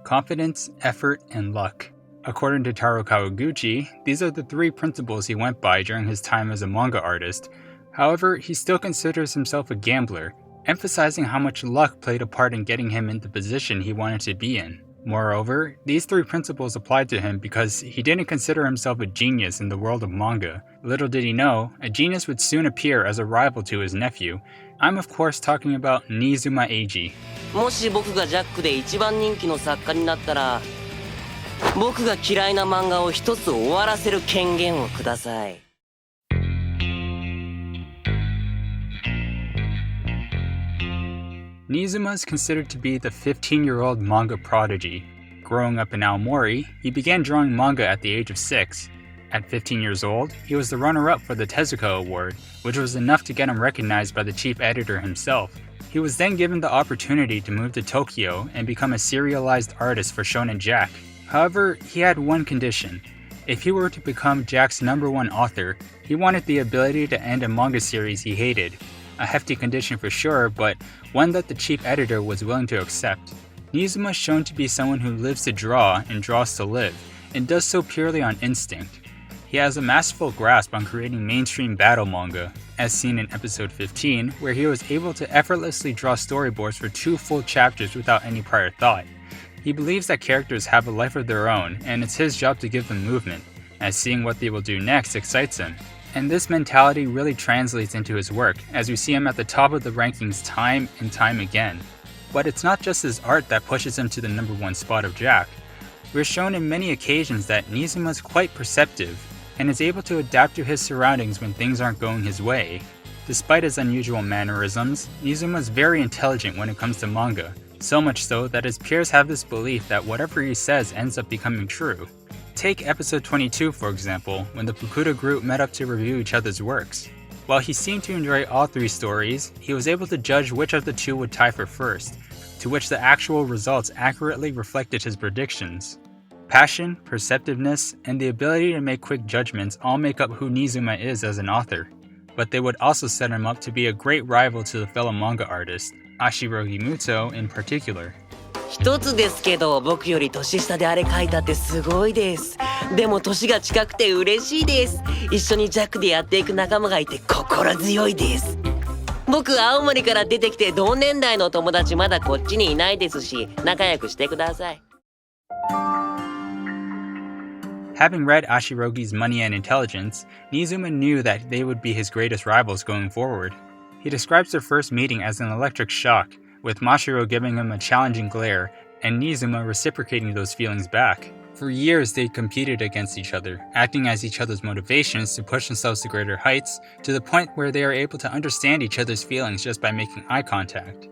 confidence, effort, and luck. According to Taro Kawaguchi, these are the three principles he went by during his time as a manga artist. However, he still considers himself a gambler, emphasizing how much luck played a part in getting him in the position he wanted to be in. Moreover, these three principles applied to him because he didn't consider himself a genius in the world of manga. Little did he know, a genius would soon appear as a rival to his nephew. I'm of course talking about Niizuma Eiji. もし僕がジャックで一番人気の作家になったら、僕が嫌いな漫画を一つ終わらせる権限をください。Niizuma is considered to be the 15-year-old manga prodigy. Growing up in Aomori, he began drawing manga at the age of 6. At 15 years old, he was the runner-up for the Tezuka Award, which was enough to get him recognized by the chief editor himself. He was then given the opportunity to move to Tokyo and become a serialized artist for Shonen Jack. However, he had one condition. If he were to become Jack's #1 author, he wanted the ability to end a manga series he hated. A hefty condition for sure, but one that the chief editor was willing to accept. Niizuma is shown to be someone who lives to draw and draws to live, and does so purely on instinct. He has a masterful grasp on creating mainstream battle manga, as seen in episode 15, where he was able to effortlessly draw storyboards for 2 full chapters without any prior thought. He believes that characters have a life of their own, and it's his job to give them movement, as seeing what they will do next excites him. And this mentality really translates into his work, as we see him at the top of the rankings time and time again. But it's not just his art that pushes him to the #1 spot of Jack. We're shown in many occasions that Niizuma is quite perceptive, and is able to adapt to his surroundings when things aren't going his way. Despite his unusual mannerisms, Niizuma is very intelligent when it comes to manga, so much so that his peers have this belief that whatever he says ends up becoming true. Take episode 22 for example, when the Fukuda group met up to review each other's works. While he seemed to enjoy all 3 stories, he was able to judge which of the 2 would tie for first, to which the actual results accurately reflected his predictions. Passion, perceptiveness, and the ability to make quick judgments all make up who Niizuma is as an author, but they would also set him up to be a great rival to the fellow manga artist, Ashirogi Muto in particular. 一つですけど、僕より年下であれ書いたってすごいです。でも年が近くて嬉しいです。一緒にジャックでやっていく仲間がいて心強いです。僕、青森から出てきて同年代の友達まだこっちにいないですし、仲良くしてください。Having read Ashirogi's Money and Intelligence, Niizuma knew that they would be his greatest rivals going forward. He describes their first meeting as an electric shock, with Mashiro giving him a challenging glare, and Niizuma reciprocating those feelings back. For years they competed against each other, acting as each other's motivations to push themselves to greater heights, to the point where they are able to understand each other's feelings just by making eye contact.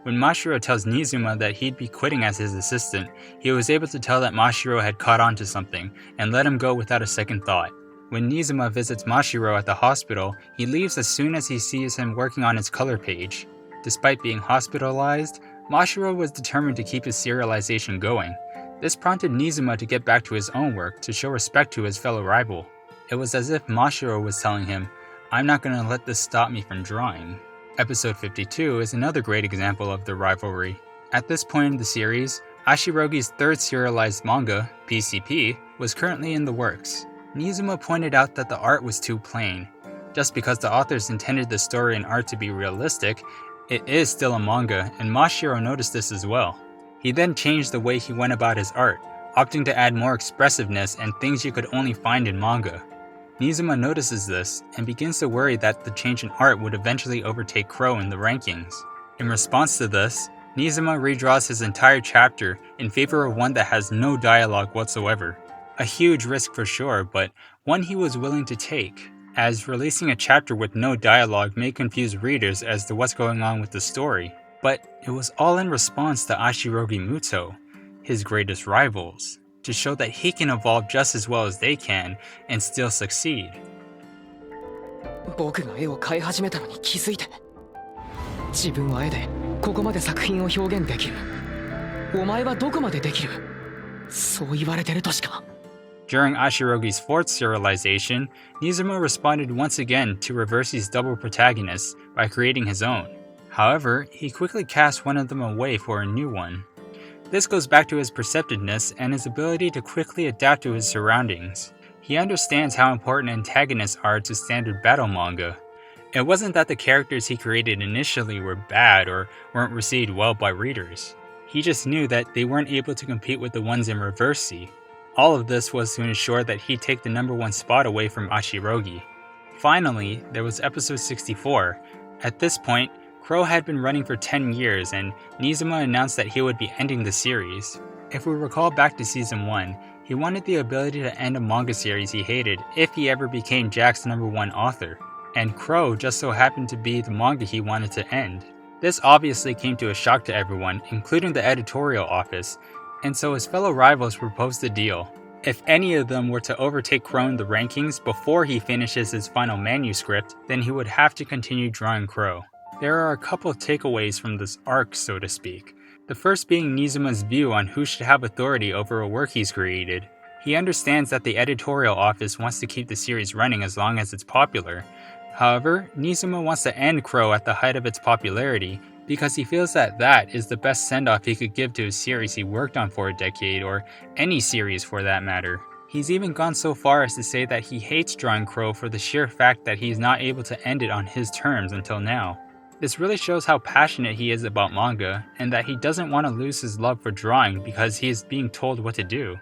When Mashiro tells Niizuma that he'd be quitting as his assistant, he was able to tell that Mashiro had caught on to something, and let him go without a second thought. When Niizuma visits Mashiro at the hospital, he leaves as soon as he sees him working on his color page. Despite being hospitalized, Mashiro was determined to keep his serialization going. This prompted Niizuma to get back to his own work to show respect to his fellow rival. It was as if Mashiro was telling him, "I'm not going to let this stop me from drawing." Episode 52 is another great example of their rivalry. At this point in the series, Ashirogi's 3rd serialized manga, PCP, was currently in the works. Niizuma pointed out that the art was too plain. Just because the authors intended the story and art to be realistic, it is still a manga, and Mashiro noticed this as well. He then changed the way he went about his art, opting to add more expressiveness and things you could only find in manga. Niizuma notices this, and begins to worry that the change in art would eventually overtake Crow in the rankings. In response to this, Niizuma redraws his entire chapter in favor of one that has no dialogue whatsoever. A huge risk for sure, but one he was willing to take, as releasing a chapter with no dialogue may confuse readers as to what's going on with the story. But it was all in response to Ashirogi Muto, his greatest rivals, to show that he can evolve just as well as they can and still succeed. 僕が絵を描い始めたのに気づいて、自分は絵でここまで作品を表現できる。お前はどこまでできる？そう言われてるとしか。During Ashirogi's 4th serialization, Niizuma responded once again to Reverse's double protagonists by creating his own. However, he quickly cast one of them away for a new one. This goes back to his perceptiveness and his ability to quickly adapt to his surroundings. He understands how important antagonists are to standard battle manga. It wasn't that the characters he created initially were bad or weren't received well by readers. He just knew that they weren't able to compete with the ones in Reverse Sea. All of this was to ensure that he'd take the #1 spot away from Ashirogi. Finally, there was episode 64. At this point, Crow had been running for 10 years and Niizuma announced that he would be ending the series. If we recall back to season 1, he wanted the ability to end a manga series he hated if he ever became Jack's #1 author, and Crow just so happened to be the manga he wanted to end. This obviously came to a shock to everyone, including the editorial office, and so his fellow rivals proposed a deal. If any of them were to overtake Crow in the rankings before he finishes his final manuscript, then he would have to continue drawing Crow. There are a couple of takeaways from this arc, so to speak. The first being Niizuma's view on who should have authority over a work he's created. He understands that the editorial office wants to keep the series running as long as it's popular. However, Niizuma wants to end Crow at the height of its popularity because he feels that that is the best send-off he could give to a series he worked on for a decade, or any series for that matter. He's even gone so far as to say that he hates drawing Crow for the sheer fact that he's not able to end it on his terms until now. This really shows how passionate he is about manga, and that he doesn't want to lose his love for drawing because he is being told what to do.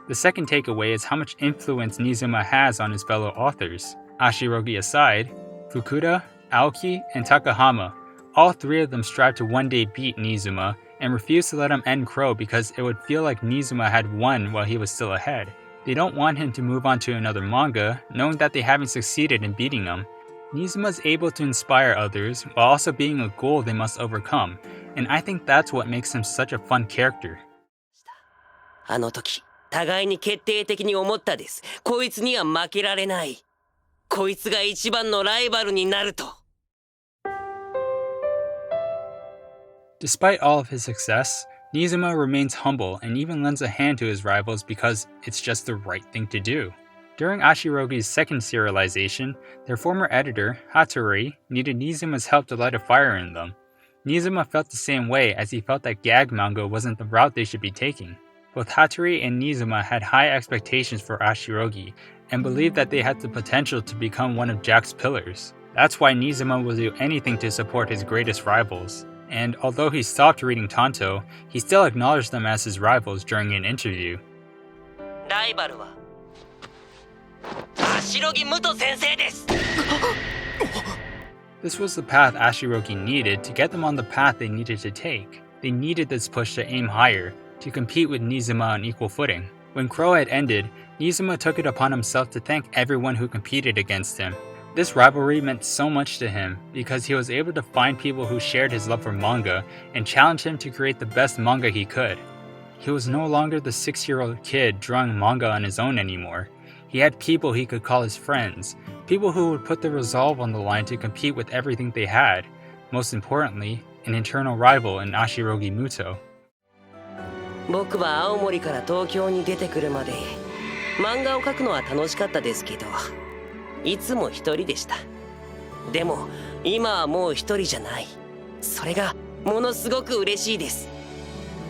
The second takeaway is how much influence Niizuma has on his fellow authors. Ashirogi aside, Fukuda, Aoki, and Takahama, all three of them strive to one day beat Niizuma and refuse to let him end Crow because it would feel like Niizuma had won while he was still ahead. They don't want him to move on to another manga, knowing that they haven't succeeded in beating him. Niizuma is able to inspire others while also being a goal they must overcome, and I think that's what makes him such a fun character. あの時、互いに決定的に思ったです。こいつには負けられない。こいつが一番のライバルになると。Despite all of his success, Niizuma remains humble and even lends a hand to his rivals because it's just the right thing to do. During Ashirogi's second serialization, their former editor, Hattori, needed Niizuma's help to light a fire in them. Niizuma felt the same way as he felt that gag manga wasn't the route they should be taking. Both Hattori and Niizuma had high expectations for Ashirogi and believed that they had the potential to become one of Jack's pillars. That's why Niizuma will do anything to support his greatest rivals. And although he stopped reading Tanto, he still acknowledged them as his rivals during an interview. ライバルはAshirogi Muto sensei desu. This was the path Ashirogi needed to get them on the path they needed to take. They needed this push to aim higher, to compete with Niizuma on equal footing. When Crow had ended, Niizuma took it upon himself to thank everyone who competed against him. This rivalry meant so much to him because he was able to find people who shared his love for manga and challenge him to create the best manga he could. He was no longer the 6-year-old kid drawing manga on his own anymore. He had people he could call his friends, people who would put their resolve on the line to compete with everything they had. Most importantly, an internal rival in Ashirogi Muto. 僕は青森から東京に出てくるまで漫画を描くのは楽しかったですけど、いつも一人でした。でも今はもう一人じゃない。それがものすごく嬉しいです。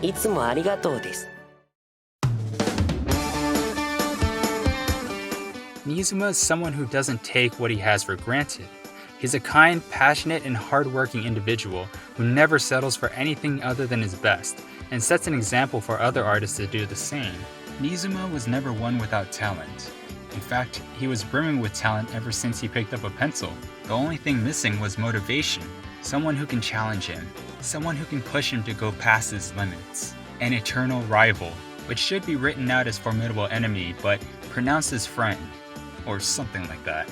いつもありがとうです。Niizuma is someone who doesn't take what he has for granted. He's a kind, passionate, and hard-working individual who never settles for anything other than his best, and sets an example for other artists to do the same. Niizuma was never one without talent. In fact, he was brimming with talent ever since he picked up a pencil. The only thing missing was motivation. Someone who can challenge him. Someone who can push him to go past his limits. An eternal rival, which should be written out as formidable enemy, but pronounced as friend. Or something like that.